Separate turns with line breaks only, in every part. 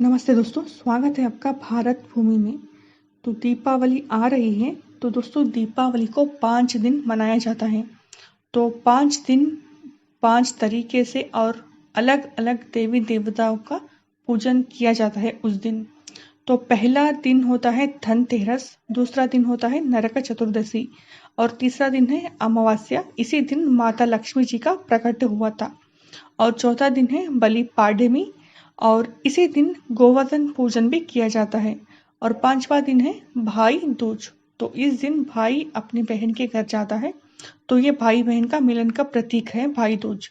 नमस्ते दोस्तों, स्वागत है आपका भारत भूमि में। तो दीपावली आ रही है। तो दोस्तों दीपावली को 5 दिन मनाया जाता है। तो 5 दिन 5 तरीके से और अलग-अलग देवी देवताओं का पूजन किया जाता है उस दिन। तो पहला दिन होता है धनतेरस, दूसरा दिन होता है नरक चतुर्दशी और तीसरा दिन है अमावस्या। इसी दिन माता लक्ष्मी जी का प्रकट हुआ था। और चौथा दिन है बलि पाड्यमी और इसी दिन गोवर्धन पूजन भी किया जाता है। और पांचवा दिन है भाई दूज। तो इस दिन भाई अपनी बहन के घर जाता है। तो ये भाई बहन का मिलन का प्रतीक है भाई दूज।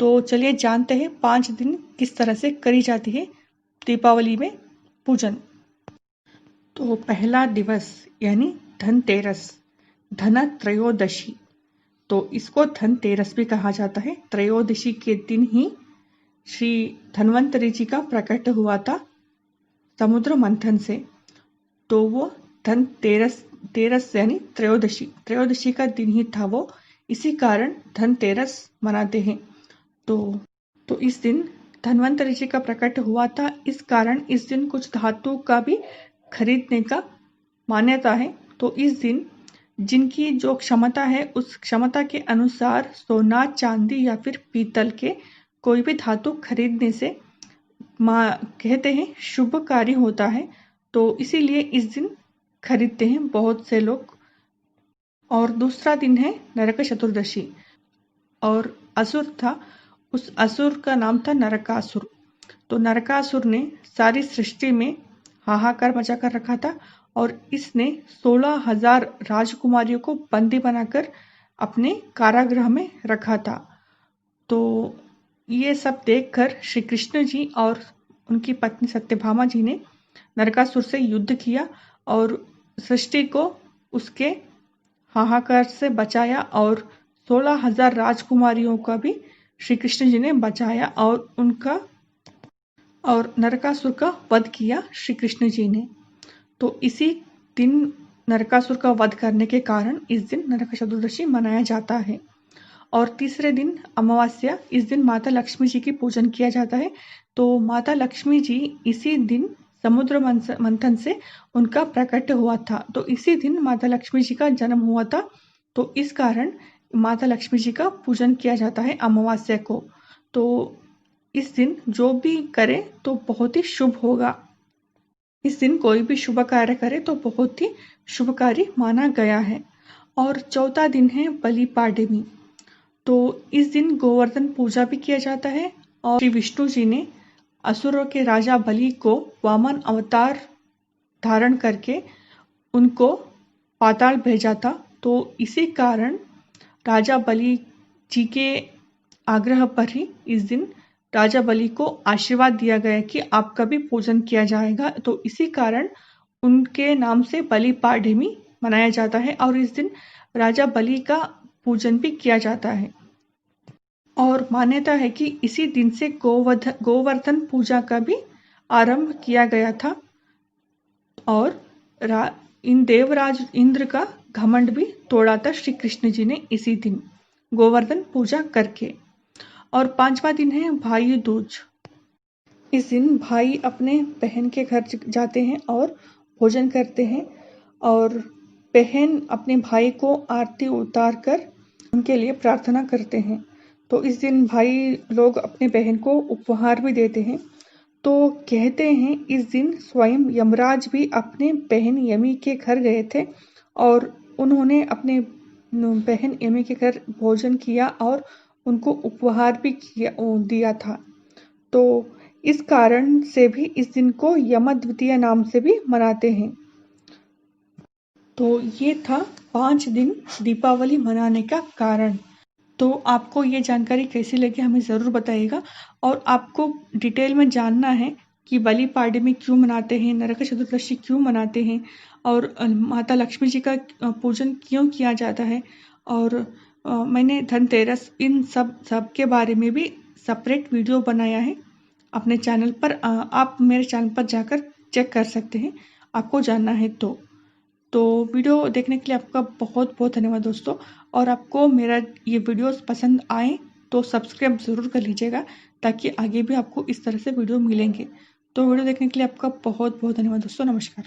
तो चलिए जानते हैं 5 दिन किस तरह से करी जाती है दीपावली में पूजन। तो पहला दिवस यानी धनतेरस, धन त्रयोदशी। तो इसको धनतेरस भी कहा जाता है। त्रयोदशी के दिन ही श्री धन्वंतरि जी का प्रकट हुआ था समुद्र मंथन से। तो वो धनतेरस तेरस यानी त्रयोदशी का दिन ही था वो। इसी कारण धनतेरस मनाते हैं। तो इस दिन धन्वंतरि जी का प्रकट हुआ था। इस कारण इस दिन कुछ धातु का भी खरीदने का मान्यता है। तो इस दिन जिनकी जो क्षमता है उस क्षमता के अनुसार सोना, चांदी या फिर पीतल के कोई भी धातु खरीदने से कहते हैं शुभ कार्य होता है। तो इसीलिए इस दिन खरीदते हैं बहुत से लोग। और दूसरा दिन है नरक चतुर्दशी। और असुर था, उस असुर का नाम था नरकासुर। तो नरकासुर ने सारी सृष्टि में हाहाकार मचा कर रखा था और इसने 16,000 राजकुमारियों को बंदी बनाकर अपने कारागृह में रखा था। तो ये सब देखकर श्री कृष्ण जी और उनकी पत्नी सत्यभामा जी ने नरकासुर से युद्ध किया और सृष्टि को उसके हाहाकार से बचाया और 16,000 राजकुमारियों का भी श्री कृष्ण जी ने बचाया और नरकासुर का वध किया श्री कृष्ण जी ने। तो इसी दिन नरकासुर का वध करने के कारण इस दिन नरक चतुर्दशी मनाया जाता है। और तीसरे दिन अमावस्या, इस दिन माता लक्ष्मी जी की पूजन किया जाता है। तो माता लक्ष्मी जी इसी दिन समुद्र मंथन से उनका प्रकट हुआ था। तो इसी दिन माता लक्ष्मी जी का जन्म हुआ था। तो इस कारण माता लक्ष्मी जी का पूजन किया जाता है अमावस्या को। तो इस दिन जो भी करे तो बहुत ही शुभ होगा। इस दिन कोई भी शुभ कार्य करे तो बहुत ही शुभकारी माना गया है। और चौथा दिन है बलि पाड्यमी। तो इस दिन गोवर्धन पूजा भी किया जाता है और श्री विष्णु जी ने असुरों के राजा बलि को वामन अवतार धारण करके उनको पाताल भेजा था। तो इसी कारण राजा बलि जी के आग्रह पर ही इस दिन राजा बलि को आशीर्वाद दिया गया कि आपका भी पूजन किया जाएगा। तो इसी कारण उनके नाम से बलि पाड्यमी मनाया जाता है और इस दिन राजा बलि का पूजन भी किया जाता है। और मान्यता है कि इसी दिन से गोवर्धन पूजा का भी आरंभ किया गया था और इन देवराज इंद्र का घमंड भी तोड़ा था श्री कृष्ण जी ने इसी दिन गोवर्धन पूजा करके। और पांचवा दिन है भाई दूज। इस दिन भाई अपने बहन के घर जाते हैं और भोजन करते हैं और बहन अपने भाई को आरती उतार कर उनके लिए प्रार्थना करते हैं। तो इस दिन भाई लोग अपने बहन को उपहार भी देते हैं। तो कहते हैं इस दिन स्वयं यमराज भी अपने बहन यमी के घर गए थे और उन्होंने अपने बहन यमी के घर भोजन किया और उनको उपहार भी दिया था। तो इस कारण से भी इस दिन को यम द्वितीया नाम से भी मनाते हैं। तो ये था 5 दिन दीपावली मनाने का कारण। तो आपको ये जानकारी कैसी लगी हमें ज़रूर बताइएगा। और आपको डिटेल में जानना है कि बलि पाड्यमी क्यों मनाते हैं, नरक चतुर्दशी क्यों मनाते हैं और माता लक्ष्मी जी का पूजन क्यों किया जाता है और मैंने धनतेरस इन सब के बारे में भी सेपरेट वीडियो बनाया है अपने चैनल पर। आप मेरे चैनल पर जाकर चेक कर सकते हैं आपको जानना है तो वीडियो देखने के लिए आपका बहुत बहुत धन्यवाद दोस्तों। और आपको मेरा ये वीडियोस पसंद आए तो सब्सक्राइब ज़रूर कर लीजिएगा ताकि आगे भी आपको इस तरह से वीडियो मिलेंगे। तो वीडियो देखने के लिए आपका बहुत बहुत धन्यवाद दोस्तों। नमस्कार।